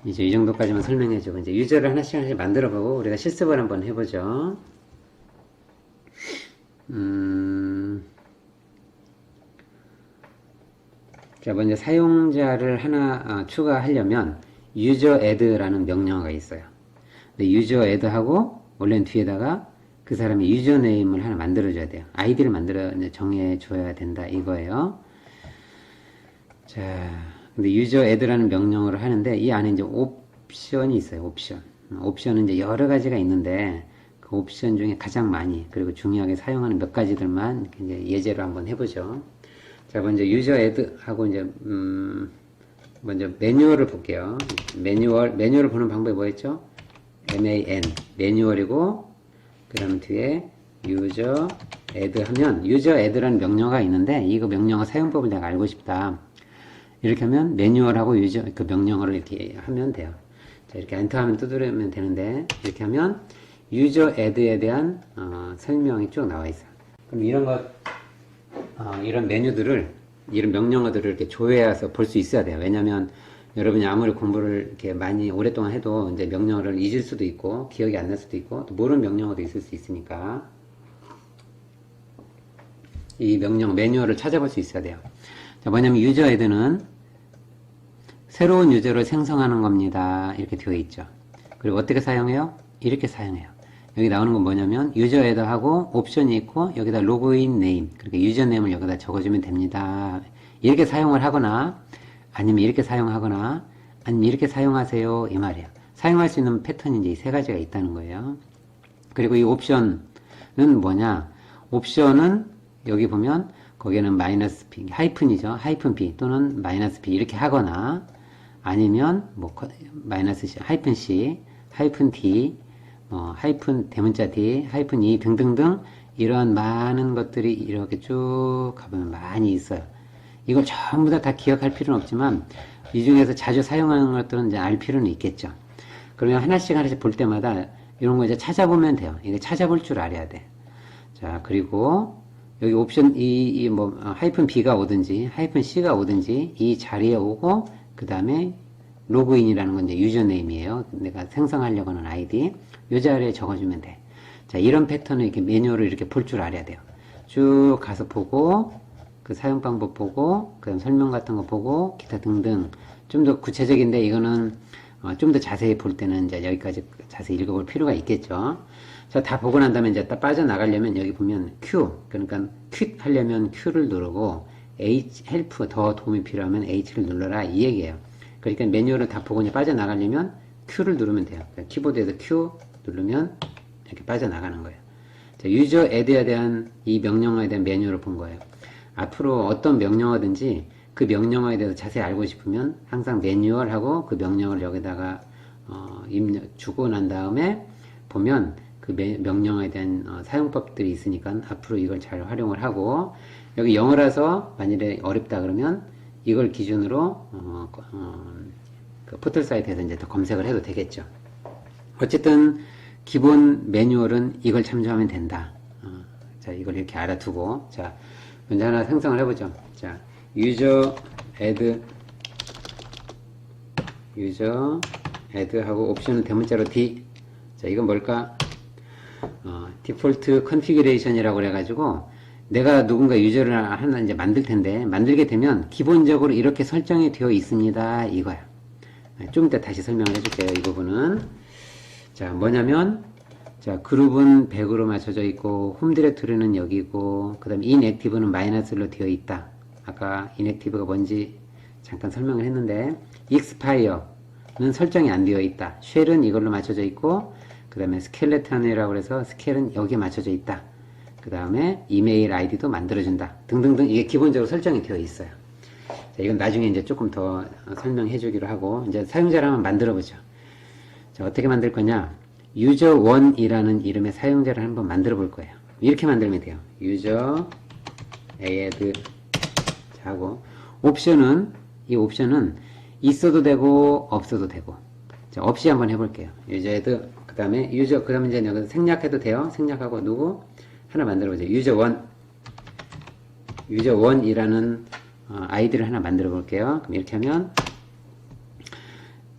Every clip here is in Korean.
이제 이 정도까지만 설명해주고 이제 유저를 하나씩 만들어보고 우리가 실습을 한번 해보죠. 자, 먼저 사용자를 하나 추가하려면 user add라는 명령어가 있어요. 근데 user add하고 원래는 뒤에다가 그 사람의 유저네임을 하나 만들어줘야 돼요. 아이디를 정해줘야 된다 이거예요. 자, 근데 user add라는 명령어를 하는데 이 안에 이제 옵션이 있어요. 옵션은 이제 여러 가지가 있는데 그 옵션 중에 가장 많이 그리고 중요하게 사용하는 몇 가지들만 이제 예제로 한번 해보죠. 자, 먼저 user add하고 이제 먼저 매뉴얼을 볼게요. 매뉴얼을 보는 방법이 뭐였죠? MAN 매뉴얼이고 그 다음 뒤에 user add 하면 user add라는 명령어가 있는데 이거 명령어 사용법을 내가 알고 싶다. 이렇게 하면 매뉴얼하고 그 명령어를 이렇게 하면 돼요. 자, 이렇게 엔터하면 두드리면 되는데 이렇게 하면 user add에 대한 설명이 쭉 나와 있어요. 그럼 이런 메뉴들을 이런 명령어들을 이렇게 조회해서 볼 수 있어야 돼요. 왜냐하면 여러분이 아무리 공부를 이렇게 많이 오랫동안 해도 이제 명령어를 잊을 수도 있고 기억이 안 날 수도 있고 또 모르는 명령어도 있을 수 있으니까 이 매뉴얼을 찾아볼 수 있어야 돼요. 자, 뭐냐면 유저 애드는 새로운 유저를 생성하는 겁니다. 이렇게 되어 있죠. 그리고 어떻게 사용해요? 이렇게 사용해요. 여기 나오는 건 뭐냐면 유저 애드하고 옵션이 있고 여기다 로그인 네임 그러니까 유저 네임을 여기다 적어주면 됩니다. 이렇게 사용을 하거나 아니면 이렇게 사용하거나 아니면 이렇게 사용하세요 이 말이에요. 사용할 수 있는 패턴이 이제 이 세 가지가 있다는 거예요. 그리고 이 옵션은 뭐냐? 옵션은 여기 보면 거기에는 마이너스 p 하이픈이죠. 하이픈 p 또는 마이너스 p 이렇게 하거나 아니면 뭐 마이너스 c 하이픈 c 하이픈 d 하이픈 대문자 d 하이픈 e 등등등 이런 많은 것들이 이렇게 쭉 가보면 많이 있어요. 이걸 전부 다 기억할 필요는 없지만 이 중에서 자주 사용하는 것들은 이제 알 필요는 있겠죠. 그러면 하나씩 볼 때마다 이런 거 이제 찾아보면 돼요. 이게 찾아볼 줄 알아야 돼. 자, 그리고 여기 옵션 하이픈 b가 오든지 하이픈 c가 오든지 이 자리에 오고 그 다음에 로그인이라는 건 이제 유저네임이에요. 내가 생성하려고 하는 아이디 이 자리에 적어주면 돼. 자, 이런 패턴을 이렇게 매뉴얼을 이렇게 볼 줄 알아야 돼요. 쭉 가서 보고 그 사용 방법 보고 그 다음 설명 같은 거 보고 기타 등등 좀 더 구체적인데 이거는 좀 더 자세히 볼 때는 이제 여기까지 자세히 읽어볼 필요가 있겠죠. 자, 다 보고 난 다음에 이제 딱 빠져나가려면 여기 보면 Q, 그러니까 퀵 하려면 Q를 누르고 H, 헬프 더 도움이 필요하면 H를 눌러라 이 얘기예요. 그러니까 매뉴얼을 다 보고 이제 빠져나가려면 Q를 누르면 돼요. 그러니까 키보드에서 Q 누르면 이렇게 빠져나가는 거예요. 자, 유저 애드에 대한 이 명령어에 대한 매뉴얼을 본 거예요. 앞으로 어떤 명령어든지 그 명령어에 대해서 자세히 알고 싶으면 항상 매뉴얼하고 그 명령어를 여기다가 주고 난 다음에 보면 그 명령어에 대한 사용법들이 있으니까 앞으로 이걸 잘 활용을 하고 여기 영어라서 만일에 어렵다 그러면 이걸 기준으로 그 포털 사이트에서 이제 더 검색을 해도 되겠죠. 어쨌든 기본 매뉴얼은 이걸 참조하면 된다. 자, 이걸 이렇게 알아두고 자, 문제 하나 생성을 해보죠. 자, user add 하고 옵션은 대문자로 D. 자, 이건 뭘까? 디폴트 컨피그레이션이라고 그래가지고 내가 누군가 유저를 하나 이제 만들 텐데 만들게 되면 기본적으로 이렇게 설정이 되어 있습니다. 이거야. 좀 이따 다시 설명을 해줄게요. 이 부분은. 자, 뭐냐면 자, 그룹은 100으로 맞춰져 있고 홈 디렉토리는 여기고 그 다음에 inactive는 마이너스로 되어 있다. 아까 inactive가 뭔지 잠깐 설명을 했는데 expire는 설정이 안 되어 있다. shell은 이걸로 맞춰져 있고 그 다음에 skeleton이라고 해서 스케일은 여기에 맞춰져 있다. 그 다음에 이메일 아이디도 만들어준다. 등등등 이게 기본적으로 설정이 되어 있어요. 자, 이건 나중에 이제 조금 더 설명해 주기로 하고 이제 사용자를 한번 만들어 보죠. 자, 어떻게 만들 거냐? user1이라는 이름의 사용자를 한번 만들어 볼 거예요. 이렇게 만들면 돼요. user add 하고 이 옵션은 있어도 되고 없어도 되고 자, 없이 한번 해볼게요. user add 그 다음에 그 다음에 이제 여기서 생략해도 돼요. 생략하고 누구 하나 만들어 보죠. user1이라는 아이디를 하나 만들어 볼게요. 그럼 이렇게 하면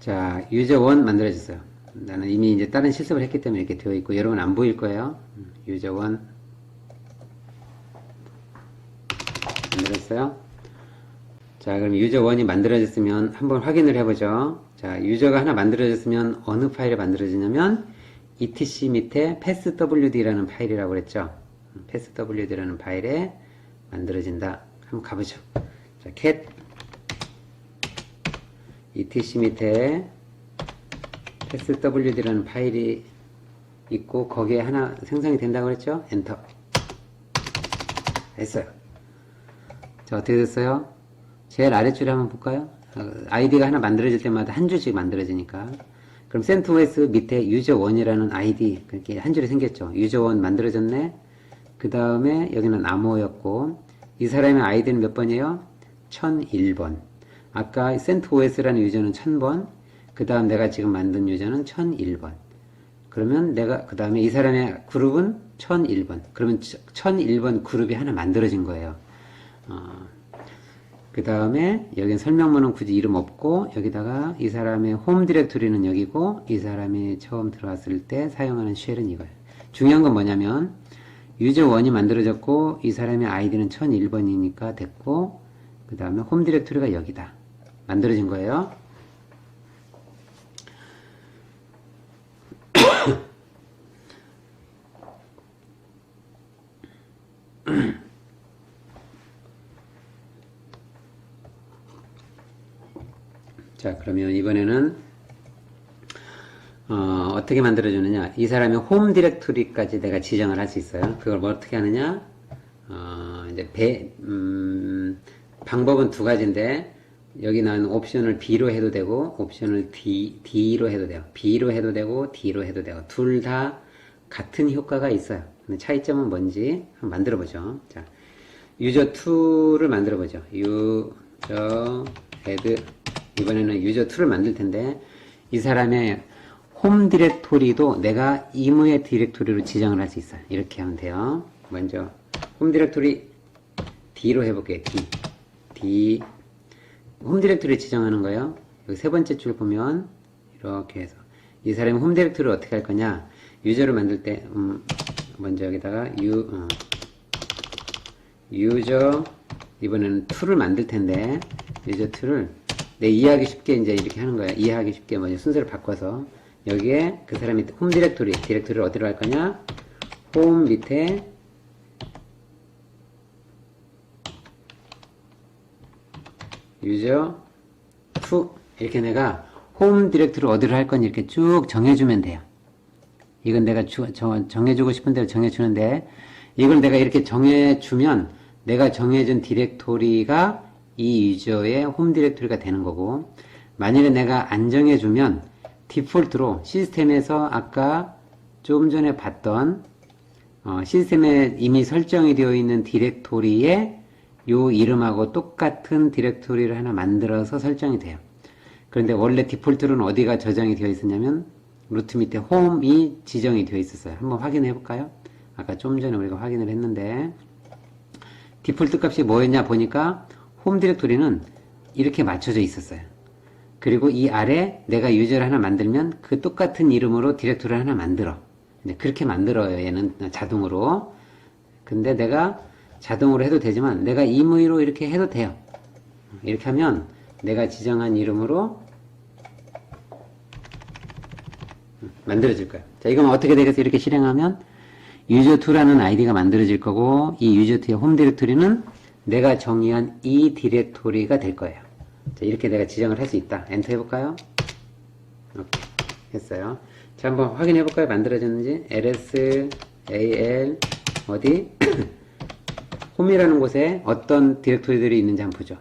자, 유저 1 만들어졌어요. 나는 이미 이제 다른 실습을 했기 때문에 이렇게 되어 있고, 여러분 안 보일 거예요. 유저 1 만들었어요. 자, 그럼 유저 1이 만들어졌으면 한번 확인을 해보죠. 자, 유저가 하나 만들어졌으면 어느 파일에 만들어지냐면 etc 밑에 passwd라는 파일이라고 그랬죠. passwd라는 파일에 만들어진다. 한번 가보죠. 자, cat etc 밑에 passwd라는 파일이 있고 거기에 하나 생성이 된다고 그랬죠. 엔터 했어요. 자, 어떻게 됐어요? 제일 아래줄에 한번 볼까요? 아이디가 하나 만들어질 때마다 한 줄씩 만들어지니까. 그럼 CentOS 밑에 user1이라는 아이디 그렇게 한 줄이 생겼죠. user1 만들어졌네. 그 다음에 여기는 암호였고 이 사람의 아이디는 몇 번이에요? 1001번. 아까 CentOS라는 유저는 1000번. 그 다음 내가 지금 만든 유저는 1001번. 그러면 내가 그 다음에 이 사람의 그룹은 1001번. 그러면 1001번 그룹이 하나 만들어진 거예요. 그 다음에 여긴 설명문은 굳이 이름 없고 여기다가 이 사람의 홈 디렉토리는 여기고 이 사람이 처음 들어왔을 때 사용하는 쉘은 이거예요. 중요한 건 뭐냐면 유저1이 만들어졌고 이 사람의 아이디는 1001번이니까 됐고 그 다음에 홈 디렉토리가 여기다 만들어진 거예요. 자, 그러면 이번에는 어떻게 만들어주느냐. 이 사람의 홈 디렉토리까지 내가 지정을 할 수 있어요. 그걸 뭐 어떻게 하느냐. 이제 방법은 두 가지인데 여기 나온 옵션을 B로 해도 되고 옵션을 D로 해도 돼요. B로 해도 되고 D로 해도 되고 둘 다 같은 효과가 있어요. 근데 차이점은 뭔지 한번 만들어 보죠. 자, 유저2를 만들어 보죠. 유저 헤드 이번에는 유저2를 만들 텐데 이 사람의 홈 디렉토리도 내가 임의의 디렉토리로 지정을 할 수 있어요. 이렇게 하면 돼요. 먼저 홈 디렉토리 D로 해볼게요. D 홈 디렉토리 지정하는 거예요. 여기 세 번째 줄 보면 이렇게 해서 이 사람이 홈 디렉토리를 어떻게 할 거냐. 유저를 만들 때 먼저 여기다가 유저 이번에는 2를 만들 텐데 유저2를 내 이해하기 쉽게 이제 이렇게 하는 거야. 이해하기 쉽게 먼저 순서를 바꿔서 여기에 그 사람이 홈 디렉토리를 어디로 할 거냐? 홈 밑에 유저 2 이렇게 내가 홈 디렉토리 어디로 할 건지 이렇게 쭉 정해주면 돼요. 이건 내가 정해주고 싶은 대로 정해주는데 이걸 내가 이렇게 정해주면 내가 정해준 디렉토리가 이 유저의 홈 디렉토리가 되는 거고 만약에 내가 안 정해주면 디폴트로 시스템에서 아까 좀 전에 봤던 시스템에 이미 설정이 되어 있는 디렉토리에 요 이름하고 똑같은 디렉토리를 하나 만들어서 설정이 돼요. 그런데 원래 디폴트로는 어디가 저장이 되어 있었냐면 루트 밑에 홈이 지정이 되어 있었어요. 한번 확인해 볼까요? 아까 좀 전에 우리가 확인을 했는데 디폴트 값이 뭐였냐 보니까 홈 디렉토리는 이렇게 맞춰져 있었어요. 그리고 이 아래 내가 유저를 하나 만들면 그 똑같은 이름으로 디렉토리를 하나 만들어. 그렇게 만들어요. 얘는 자동으로. 근데 내가 자동으로 해도 되지만 내가 임의로 이렇게 해도 돼요. 이렇게 하면 내가 지정한 이름으로 만들어질 거예요. 자, 이건 어떻게 되겠어요? 이렇게 실행하면 유저2라는 아이디가 만들어질 거고 이 유저2의 홈 디렉토리는 내가 정의한 이 디렉토리가 될 거예요. 자, 이렇게 내가 지정을 할 수 있다. 엔터 해볼까요? 이렇게 했어요. 자, 한번 확인해 볼까요? 만들어졌는지. ls al 어디? 홈이라는 곳에 어떤 디렉토리들이 있는지 한번 보죠.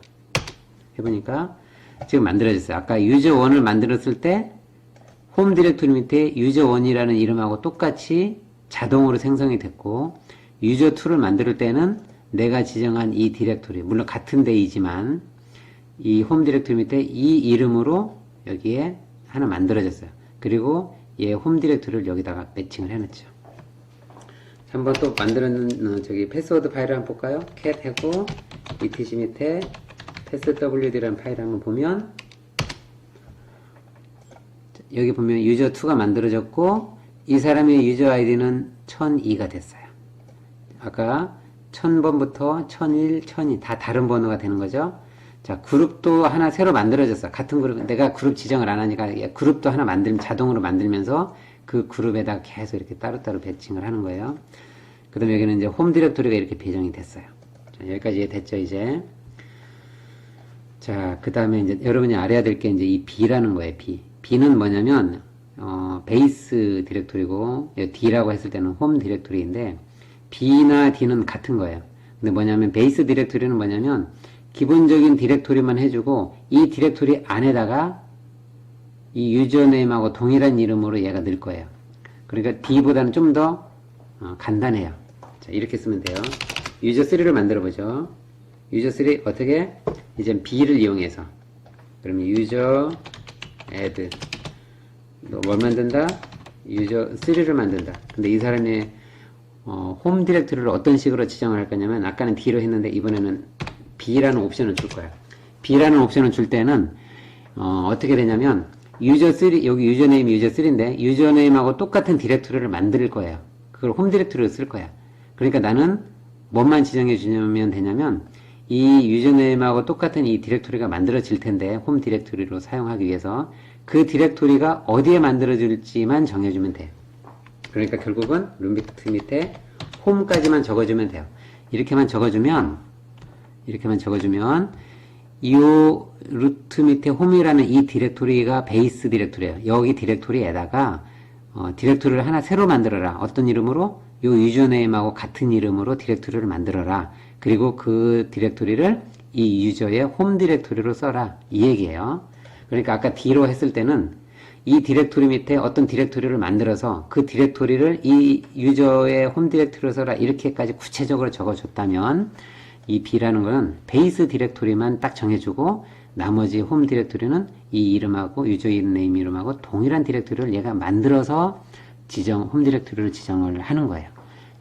해보니까 지금 만들어졌어요. 아까 유저1을 만들었을 때 홈 디렉토리 밑에 유저1이라는 이름하고 똑같이 자동으로 생성이 됐고 유저2를 만들 때는 내가 지정한 이 디렉토리 물론 같은 데이지만 이 홈 디렉토리 밑에 이 이름으로 여기에 하나 만들어졌어요. 그리고 얘 홈 디렉토리를 여기다가 매칭을 해놨죠. 한번 또 만들었는 저기 패스워드 파일을 한번 볼까요? cat 하고 etc 밑에 passwd라는 파일을 한번 보면 여기 보면 유저 2가 만들어졌고 이 사람의 유저 아이디는 1002가 됐어요. 아까 1000번부터 1001, 1002 다 다른 번호가 되는 거죠. 자, 그룹도 하나 새로 만들어졌어. 같은 그룹, 내가 그룹 지정을 안 하니까 그룹도 하나 자동으로 만들면서 그 그룹에다 계속 이렇게 따로따로 배칭을 하는 거예요. 그 다음에 여기는 이제 홈 디렉토리가 이렇게 배정이 됐어요. 자, 여기까지 됐죠, 이제. 자, 그 다음에 이제 여러분이 알아야 될 게 이제 이 B라는 거예요, B. B는 뭐냐면, 베이스 디렉토리고, D라고 했을 때는 홈 디렉토리인데, B나 D는 같은 거예요. 근데 뭐냐면, 베이스 디렉토리는 뭐냐면, 기본적인 디렉토리만 해주고, 이 디렉토리 안에다가 이 유저네임하고 동일한 이름으로 얘가 넣을 거예요. 그러니까 D보다는 좀 더 간단해요. 자, 이렇게 쓰면 돼요. 유저3를 만들어 보죠. 유저3 어떻게? 이제 B를 이용해서. 그러면 유저 add 뭘 만든다? 유저3를 만든다. 근데 이 사람이 홈 디렉토리를 어떤 식으로 지정을 할 거냐면 아까는 D로 했는데 이번에는 B라는 옵션을 줄 거야. B라는 옵션을 줄 때는 어떻게 되냐면 유저3 여기 유저네임이 유저3인데 유저네임하고 똑같은 디렉토리를 만들 거예요. 그걸 홈 디렉토리로 쓸 거야. 그러니까 나는 뭐만 지정해 주면 되냐면 이 유저네임하고 똑같은 이 디렉토리가 만들어질 텐데 홈 디렉토리로 사용하기 위해서 그 디렉토리가 어디에 만들어질지만 정해주면 돼. 그러니까 결국은 룸비트 밑에 홈까지만 적어주면 돼요. 이렇게만 적어주면 이 루트 밑에 홈이라는 이 디렉토리가 베이스 디렉토리예요. 여기 디렉토리에다가 디렉토리를 하나 새로 만들어라. 어떤 이름으로? 요 유저네임하고 같은 이름으로 디렉토리를 만들어라. 그리고 그 디렉토리를 이 유저의 홈 디렉토리로 써라. 이 얘기예요. 그러니까 아까 D로 했을 때는 이 디렉토리 밑에 어떤 디렉토리를 만들어서 그 디렉토리를 이 유저의 홈 디렉토리로 써라. 이렇게까지 구체적으로 적어줬다면 이 B라는 거는 베이스 디렉토리만 딱 정해주고 나머지 홈 디렉토리는 이 이름하고 유저 네임 이름하고 동일한 디렉토리를 얘가 만들어서 홈 디렉토리를 지정을 하는 거예요.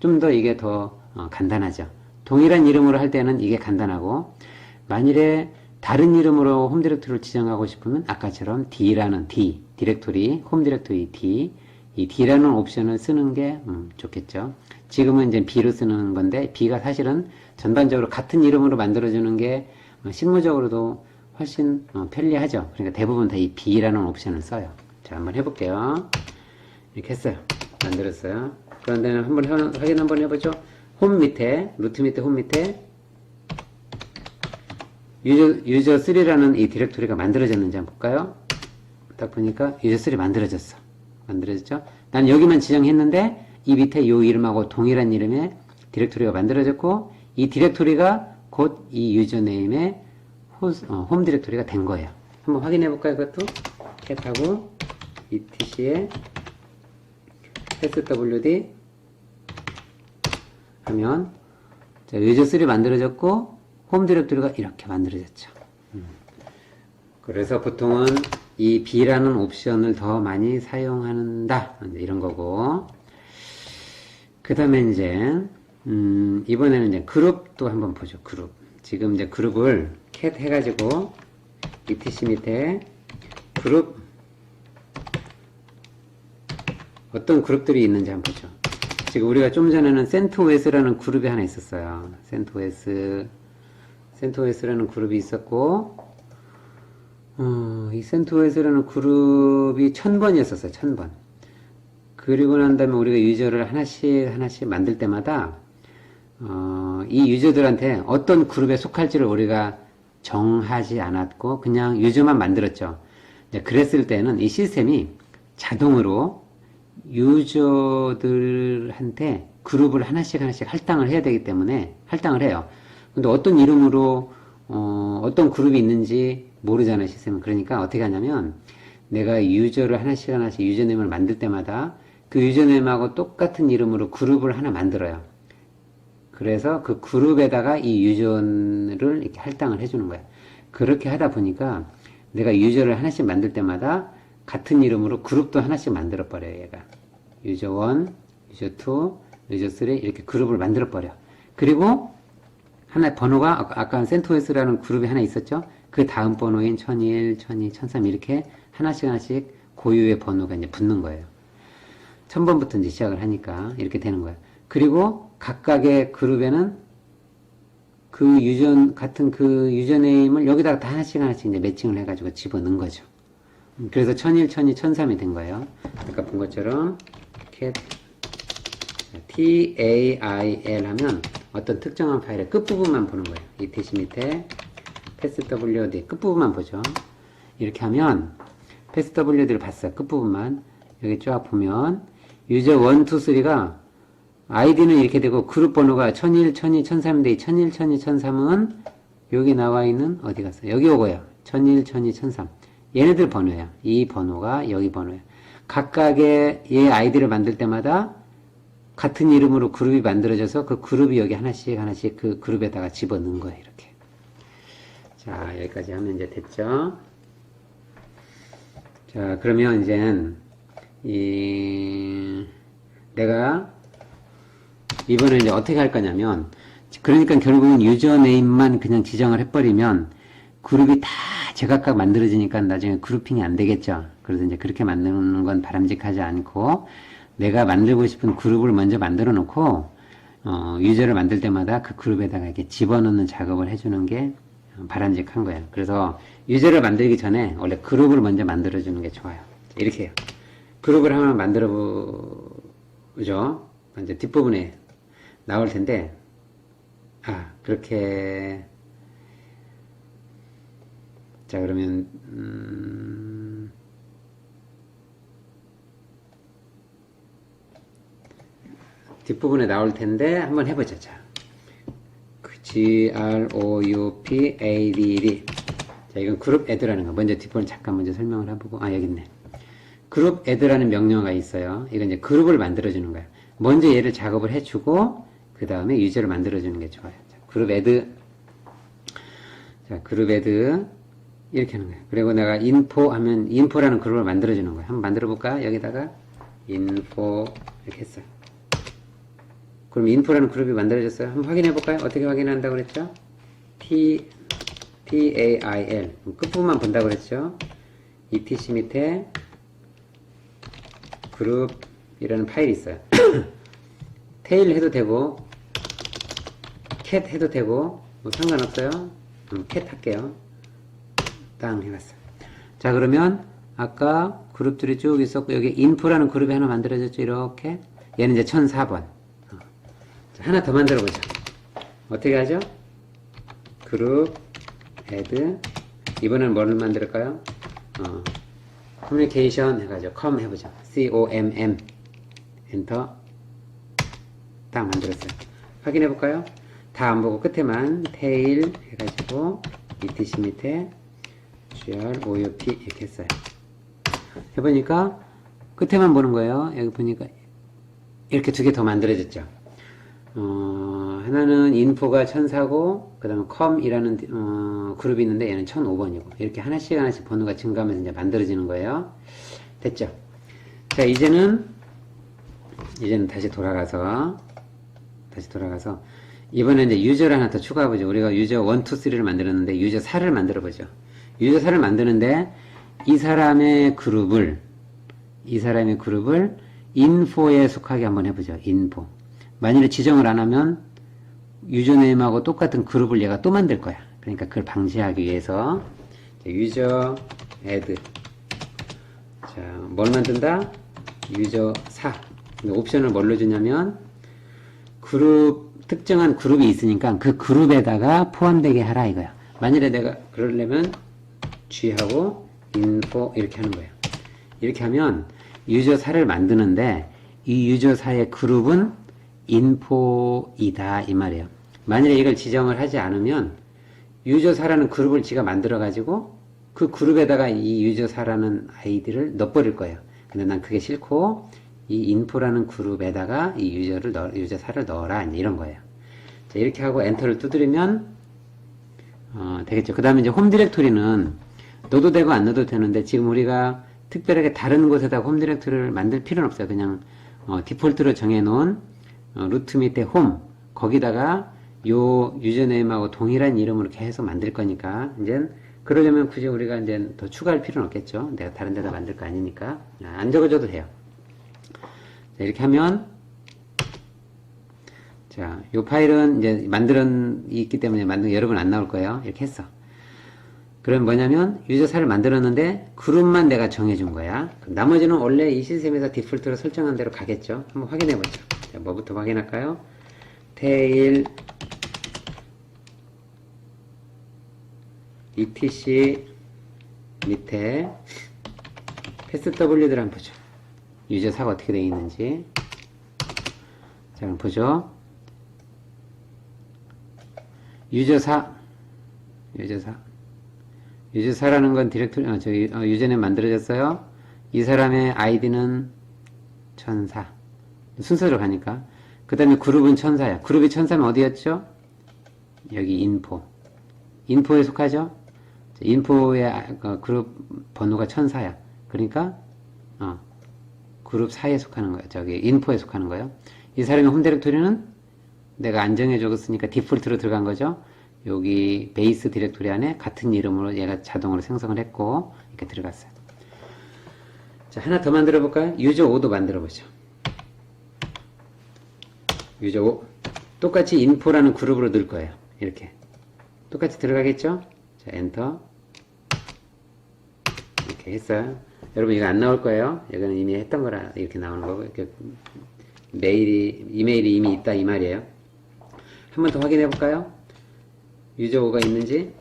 좀 더 이게 더 간단하죠. 동일한 이름으로 할 때는 이게 간단하고 만일에 다른 이름으로 홈 디렉토리를 지정하고 싶으면 아까처럼 D라는 디렉토리 홈 디렉토리 D 이 D라는 옵션을 쓰는 게 좋겠죠. 지금은 이제 B로 쓰는 건데 B가 사실은 전반적으로 같은 이름으로 만들어주는 게 실무적으로도 훨씬 편리하죠. 그러니까 대부분 다 이 B라는 옵션을 써요. 자, 한번 해볼게요. 이렇게 했어요. 만들었어요. 그런데 한번 확인 한번 해보죠. 홈 밑에, 루트 밑에, 홈 밑에 유저3라는 이 디렉토리가 만들어졌는지 한번 볼까요? 딱 보니까 유저3 만들어졌죠? 난 여기만 지정했는데 이 밑에 요 이름하고 동일한 이름의 디렉토리가 만들어졌고 이 디렉토리가 곧 이 유저네임의 홈 디렉토리가 된 거예요. 한번 확인해 볼까요? 그것도 캣하고 etc에 swd 하면 유저3 만들어졌고 홈 디렉토리가 이렇게 만들어졌죠. 그래서 보통은 이 B라는 옵션을 더 많이 사용한다. 이런 거고. 그 다음에 이제, 이번에는 이제 그룹도 한번 보죠. 그룹. 지금 이제 그룹을 cat 해가지고, etc 밑에 그룹, 어떤 그룹들이 있는지 한번 보죠. 지금 우리가 좀 전에는 CentOS라는 그룹이 하나 있었어요. CentOS라는 그룹이 있었고, 이 CentOS라는 그룹이 1000번이었었어요. 1000번. 그리고 난 다음에 우리가 유저를 하나씩 만들 때마다, 이 유저들한테 어떤 그룹에 속할지를 우리가 정하지 않았고, 그냥 유저만 만들었죠. 그랬을 때는 이 시스템이 자동으로 유저들한테 그룹을 하나씩 할당을 해야 되기 때문에 할당을 해요. 근데 어떤 이름으로 어떤 그룹이 있는지 모르잖아요, 시스템은. 그러니까 어떻게 하냐면 내가 유저를 하나씩 유저네임을 만들 때마다 그 유저네임하고 똑같은 이름으로 그룹을 하나 만들어요. 그래서 그 그룹에다가 이 유저를 이렇게 할당을 해주는 거예요. 그렇게 하다 보니까 내가 유저를 하나씩 만들 때마다 같은 이름으로 그룹도 하나씩 만들어 버려요, 얘가. 유저1, 유저2, 유저3 이렇게 그룹을 만들어 버려. 그리고 하나 번호가 아까 CentOS라는 그룹이 하나 있었죠? 그 다음 번호인 1001, 1002, 1003 이렇게 하나씩 고유의 번호가 이제 붙는 거예요. 1000번부터 이제 시작을 하니까 이렇게 되는 거예요. 그리고 각각의 그룹에는 같은 그 유저네임을 여기다가 다 하나씩 이제 매칭을 해가지고 집어넣은 거죠. 그래서 1001, 1002, 1003이 된 거예요. 아까 본 것처럼 TAIL 하면 어떤 특정한 파일의 끝부분만 보는 거예요. 이 대시 밑에 passwd 끝부분만 보죠. 이렇게 하면 passwd를 봤어요. 끝부분만. 여기 쫙 보면 유저 1, 2, 3가 아이디는 이렇게 되고 그룹 번호가 1001, 1002, 1003인데 1001, 1002, 1003은 여기 나와 있는 어디 갔어요? 여기 오고요. 1001, 1002, 1003. 얘네들 번호예요. 이 번호가 여기 번호예요. 각각의 얘 아이디를 만들 때마다 같은 이름으로 그룹이 만들어져서 그 그룹이 여기 하나씩 그 그룹에다가 집어넣은 거예요. 이렇게. 자, 여기까지 하면 이제 됐죠? 자, 그러면 이젠 내가 이번에 이제 어떻게 할 거냐면, 그러니까 결국은 유저네임만 그냥 지정을 해버리면 그룹이 다 제각각 만들어지니까 나중에 그룹핑이 안 되겠죠. 그래서 이제 그렇게 만드는 건 바람직하지 않고, 내가 만들고 싶은 그룹을 먼저 만들어 놓고, 유저를 만들 때마다 그 그룹에다가 이렇게 집어넣는 작업을 해주는 게 바람직한 거예요. 그래서 유저를 만들기 전에 원래 그룹을 먼저 만들어 주는 게 좋아요. 이렇게 해요. 그룹을 하나 만들어 보죠. 이제 뒷부분에 나올 텐데, 그렇게. 자, 그러면 뒷부분에 나올 텐데 한번 해보자. 자, GROUPADD. 자, 이건 그룹 애드라는 거. 먼저 뒷부분 잠깐 먼저 설명을 해보고, 여기 있네. 그룹 애드라는 명령어가 있어요. 이건 이제 그룹을 만들어주는 거야. 먼저 얘를 작업을 해주고, 그 다음에 유저를 만들어주는 게 좋아요. 자, 그룹 애드. 자, 그룹 애드. 이렇게 하는 거예요. 그리고 내가 인포 하면, 인포라는 그룹을 만들어주는 거예요. 한번 만들어볼까? 여기다가, 인포, 이렇게 했어요. 그럼 인포라는 그룹이 만들어졌어요. 한번 확인해볼까요? 어떻게 확인한다고 그랬죠? TAIL. 끝부분만 본다고 그랬죠? ETC 밑에 그룹이라는 파일이 있어요. 테일 해도 되고, 캣 해도 되고, 뭐 상관없어요. 캣 할게요. 땅 해봤어요. 자, 그러면 아까 그룹들이 쭉 있었고, 여기 인포라는 그룹이 하나 만들어졌죠? 이렇게. 얘는 이제 1004번. 자, 하나 더 만들어 보죠. 어떻게 하죠? 그룹, add. 이번엔 뭐를 만들까요? 커뮤니케이션 해가지고 com 해보죠. COMM. 엔터. 딱 만들었어요. 확인해 볼까요? 다 안 보고 끝에만 tail 해가지고 etc 밑에 group 이렇게 했어요. 해보니까 끝에만 보는 거예요. 여기 보니까 이렇게 두 개 더 만들어졌죠. 하나는 인포가 1004고 그 다음에 com이라는 그룹이 있는데 얘는 1005번이고 이렇게 하나씩 번호가 증가하면서 이제 만들어지는 거예요. 됐죠? 자, 이제는 다시 돌아가서 이번에 이제 유저를 하나 더 추가해보죠. 우리가 유저 1, 2, 3를 만들었는데 유저 4를 만들어보죠. 유저 4를 만드는데 이 사람의 그룹을 인포에 속하게 한번 해보죠. 인포. 만일에 지정을 안 하면 유저네임하고 똑같은 그룹을 얘가 또 만들 거야. 그러니까 그걸 방지하기 위해서 유저 add. 자, 뭘 만든다? 유저 4. 옵션을 뭘로 주냐면 특정한 그룹이 있으니까 그 그룹에다가 포함되게 하라 이거야. 만일에 내가 그러려면 G하고 info 이렇게 하는 거예요. 이렇게 하면 유저 4를 만드는데 이 유저 4의 그룹은 info이다 이 말이에요. 만일에 이걸 지정을 하지 않으면 유저 4라는 그룹을 지가 만들어 가지고 그 그룹에다가 이 유저 4라는 아이디를 넣어버릴 거예요. 근데 난 그게 싫고 이 info라는 그룹에다가 이 유저 4를 넣어라 이런 거예요. 자, 이렇게 하고 엔터를 두드리면 되겠죠. 그 다음에 이제 홈 디렉토리는 넣어도 되고 안 넣어도 되는데 지금 우리가 특별하게 다른 곳에다가 홈 디렉토리를 만들 필요는 없어요. 그냥 디폴트로 정해놓은 루트 밑에 홈 거기다가 요 유저네임하고 동일한 이름으로 계속 만들 거니까 이제 그러려면 굳이 우리가 이제 더 추가할 필요는 없겠죠. 내가 다른 데다 만들 거 아니니까. 안 적어줘도 돼요. 자, 이렇게 하면, 자, 요 파일은 이제 있기 때문에 여러 번 안 나올 거예요. 이렇게 했어. 그럼 뭐냐면, 유저사를 만들었는데, 그룹만 내가 정해준 거야. 그럼 나머지는 원래 이 시스템에서 디폴트로 설정한 대로 가겠죠. 한번 확인해 보죠. 자, 뭐부터 확인할까요? 테일, etc 밑에 패스W들 한번 보죠. 유저사가 어떻게 되어 있는지. 자, 그럼 보죠. 유저사라는 건 디렉토리, 유저넷 만들어졌어요. 이 사람의 아이디는 천사. 순서대로 가니까. 그 다음에 그룹은 천사야. 그룹이 천사면 어디였죠? 여기 인포에 속하죠? 인포의 그룹 번호가 천사야. 그러니까, 그룹 4에 속하는 거야. 인포에 속하는 거예요. 이 사람의 홈 디렉토리는 내가 안정해 줬으니까 디폴트로 들어간 거죠. 여기 베이스 디렉토리 안에 같은 이름으로 얘가 자동으로 생성을 했고, 이렇게 들어갔어요. 자, 하나 더 만들어 볼까요? 유저 5도 만들어 보죠. 유저 5. 똑같이 인포라는 그룹으로 넣을 거예요. 이렇게. 똑같이 들어가겠죠? 자, 엔터. 이렇게 했어요. 여러분, 이거 안 나올 거예요. 이거는 이미 했던 거라 이렇게 나오는 거고, 이렇게 이메일이 이미 있다, 이 말이에요. 한 번 더 확인해 볼까요? 유저 5가 있는지.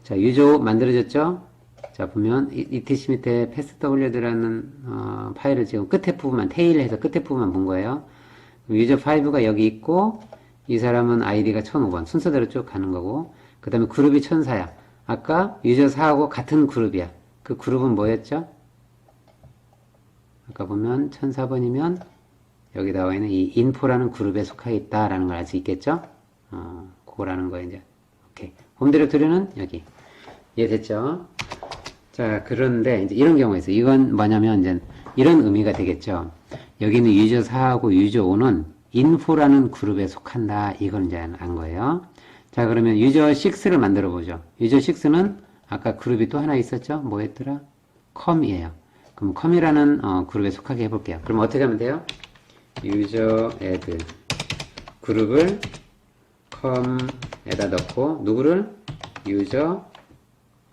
자, 유저 5 만들어졌죠? 자, 보면, etc 밑에 passwd라는, 파일을 지금 끝에 부분만, 테일 해서 끝에 부분만 본 거예요. 유저 5가 여기 있고, 이 사람은 아이디가 1005번. 순서대로 쭉 가는 거고, 그 다음에 그룹이 천사야. 아까 유저 4하고 같은 그룹이야. 그 그룹은 뭐였죠? 아까 보면 1004번이면 여기 나와 있는 이 인포라는 그룹에 속해 있다라는 걸 알 수 있겠죠? 그거라는 거예요, 이제. 오케이. 홈 디렉토리는 여기. 이해됐죠? 자, 그런데 이제 이런 경우가 있어요. 이건 뭐냐면 이제 이런 의미가 되겠죠. 여기는 유저 4하고 유저 5는 인포라는 그룹에 속한다. 이걸 이제 안 거예요. 자, 그러면 유저 6를 만들어 보죠. 유저 6는 아까 그룹이 또 하나 있었죠? 뭐였더라? 컴이에요. 그럼 컴이라는 그룹에 속하게 해볼게요. 그럼 어떻게 하면 돼요? 유저 애드 그룹을 컴에다 넣고 누구를? 유저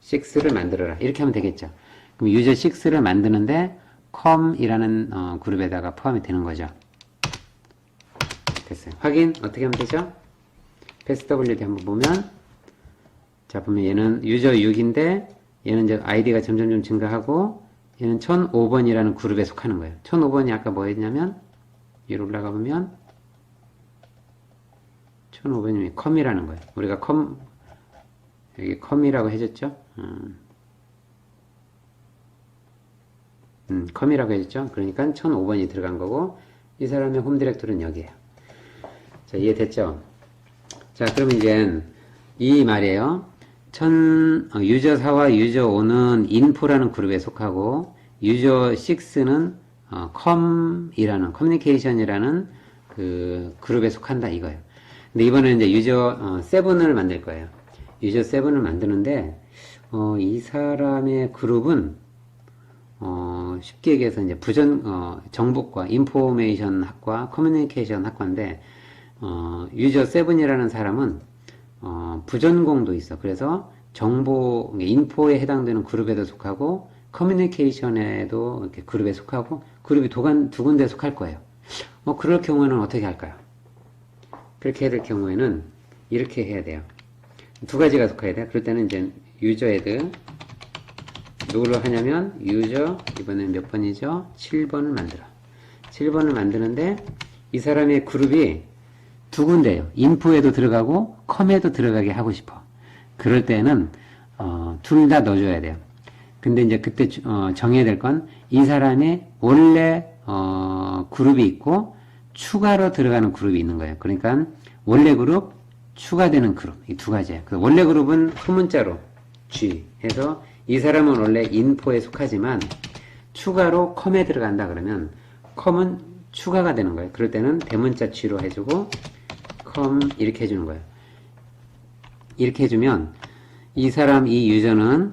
6를 만들어라. 이렇게 하면 되겠죠. 그럼 유저 6를 만드는데 컴이라는 그룹에다가 포함이 되는 거죠. 됐어요. 확인 어떻게 하면 되죠? passwd 한번 보면, 자, 보면 얘는 유저 6인데 얘는 이제 아이디가 점점점 증가하고 얘는 1005번이라는 그룹에 속하는 거예요. 1005번이 아까 뭐였냐면 위로 올라가 보면 1005번이 컴이라는 거예요. 우리가 여기 컴이라고 해줬죠? 컴이라고 해줬죠? 그러니까 1005번이 들어간 거고 이 사람의 홈 디렉토리는 여기에요. 자, 이해됐죠? 자, 그럼 이제 이 말이에요. 유저 4와 유저 5는 인포라는 그룹에 속하고 유저 6는 컴이라는 커뮤니케이션이라는 그 그룹에 속한다 이거예요. 근데 이번에는 이제 유저 7을 만들 거예요. 유저 7을 만드는데 이 사람의 그룹은 쉽게 얘기해서 이제 정보과 인포메이션 학과 커뮤니케이션 학과인데 유저 7이라는 사람은 부전공도 있어. 그래서 인포에 해당되는 그룹에도 속하고 커뮤니케이션에도 이렇게 그룹에 속하고 그룹이 두 군데에 속할 거예요. 그럴 경우에는 어떻게 할까요? 그렇게 해야 될 경우에는 이렇게 해야 돼요. 두 가지가 속해야 돼요. 그럴 때는 이제 유저 애드 누구로 하냐면 유저 이번엔 몇 번이죠? 7번을 만들어. 7번을 만드는데 이 사람의 그룹이 두 군데예요. 인포에도 들어가고 컴에도 들어가게 하고 싶어. 그럴 때는 둘 다 넣어줘야 돼요. 근데 이제 그때 정해야 될 건 이 사람의 원래 그룹이 있고 추가로 들어가는 그룹이 있는 거예요. 그러니까 원래 그룹, 추가되는 그룹 이 두 가지예요. 원래 그룹은 소문자로 G 해서 이 사람은 원래 인포에 속하지만 추가로 컴에 들어간다 그러면 컴은 추가가 되는 거예요. 그럴 때는 대문자 G로 해주고 컴 이렇게 해주는 거예요. 이렇게 해주면 이 사람, 이 유저는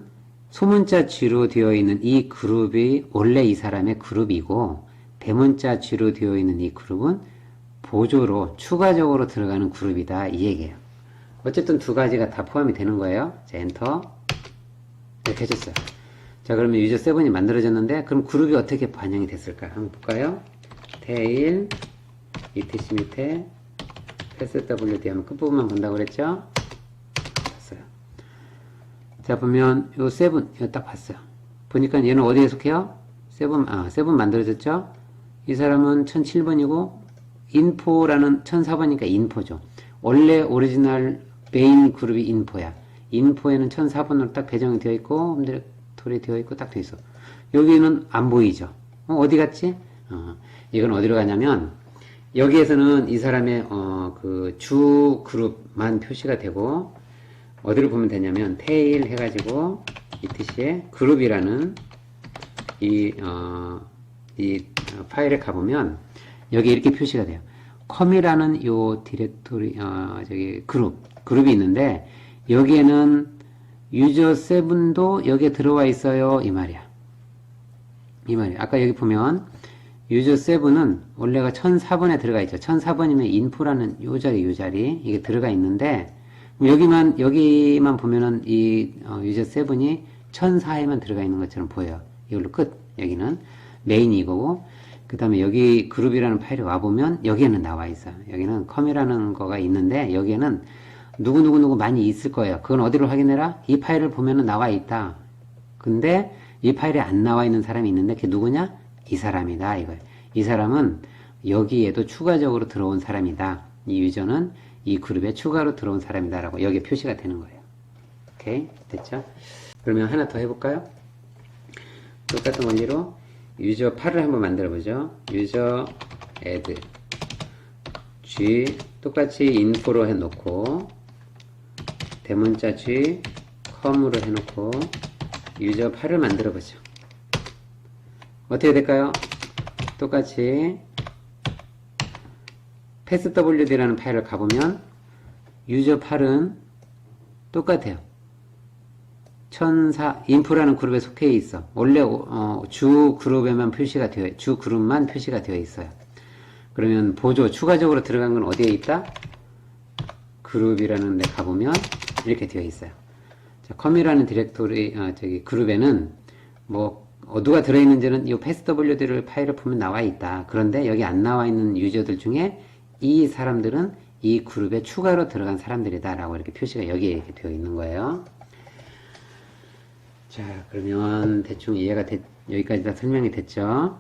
소문자 G로 되어 있는 이 그룹이 원래 이 사람의 그룹이고, 대문자 G로 되어 있는 이 그룹은 보조로 추가적으로 들어가는 그룹이다. 이 얘기예요. 어쨌든 두 가지가 다 포함이 되는 거예요. 자, 엔터. 이렇게 해줬어요. 자, 그러면 유저 7이 만들어졌는데, 그럼 그룹이 어떻게 반영이 됐을까? 한번 볼까요? 테일, etc 밑에, PassWD 하면 끝부분만 본다고 그랬죠? 봤어요. 자, 보면, 요 7, 이거 딱 봤어요. 보니까 얘는 어디에 속해요? 7 만들어졌죠? 이 사람은 1007번이고, 인포라는 1004번이니까 인포죠. 원래 오리지널 메인 그룹이 인포야. 인포에는 1004번으로 딱 배정이 되어 있고, 홈디렉토리 되어 있고, 딱 되어 있어. 여기는 안 보이죠? 어디 갔지? 이건 어디로 가냐면, 여기에서는 이 사람의, 그 주 그룹만 표시가 되고, 어디로 보면 되냐면, 테일 해가지고, etc에 그룹이라는 이 파일에 가보면, 여기 이렇게 표시가 돼요. 컴이라는 요 디렉토리, 그룹이 있는데, 여기에는 유저 7도 여기에 들어와 있어요. 이 말이야. 아까 여기 보면, 유저 7은 원래가 1004번에 들어가 있죠. 1004번이면 인포라는 요 자리, 이게 들어가 있는데, 여기만 보면은 이, 유저 7이 1004에만 들어가 있는 것처럼 보여요. 이걸로 끝. 여기는 메인이 이거고, 그 다음에 여기 그룹이라는 파일에 와보면 여기에는 나와 있어요. 여기는 컴이라는 거가 있는데 여기에는 누구 많이 있을 거예요. 그건 어디로 확인해라? 이 파일을 보면은 나와 있다. 근데 이 파일에 안 나와 있는 사람이 있는데 그게 누구냐? 이 사람이다. 이거예요. 이 사람은 여기에도 추가적으로 들어온 사람이다. 이 유저는 이 그룹에 추가로 들어온 사람이다. 라고 여기에 표시가 되는 거예요. 오케이? 됐죠? 그러면 하나 더 해볼까요? 똑같은 원리로 유저 8을 한번 만들어 보죠. 유저 add G 똑같이 info로 해놓고 대문자 G com으로 해놓고 유저 8을 만들어 보죠. 어떻게 될까요? 똑같이 passwd라는 파일을 가보면 유저 8은 똑같아요. 인프라는 그룹에 속해 있어. 원래 주 그룹에만 표시가 되어, 주 그룹만 표시가 되어 있어요. 그러면 보조 추가적으로 들어간 건 어디에 있다? 그룹이라는 데 가보면 이렇게 되어 있어요. 자, 컴이라는 디렉토리 그룹에는 뭐 누가 들어있는지는 이 passwd를 파일을 보면 나와 있다. 그런데 여기 안 나와 있는 유저들 중에 이 사람들은 이 그룹에 추가로 들어간 사람들이다 라고 이렇게 표시가 여기에 이렇게 되어 있는 거예요. 자, 그러면 대충 이해가 여기까지 다 설명이 됐죠?